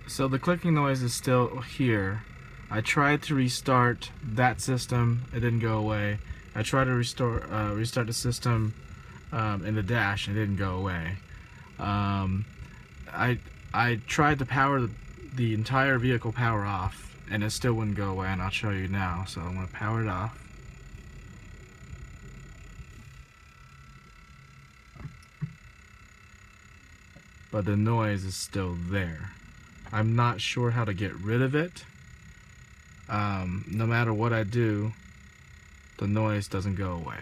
So the clicking noise is still here. I tried to restart that system, it didn't go away. I tried to restart the system in the dash, it didn't go away. I tried to power the entire vehicle power off, and it still wouldn't go away, and I'll show you now. So I'm going to power it off. But the noise is still there. I'm not sure how to get rid of it. No matter what I do, the noise doesn't go away.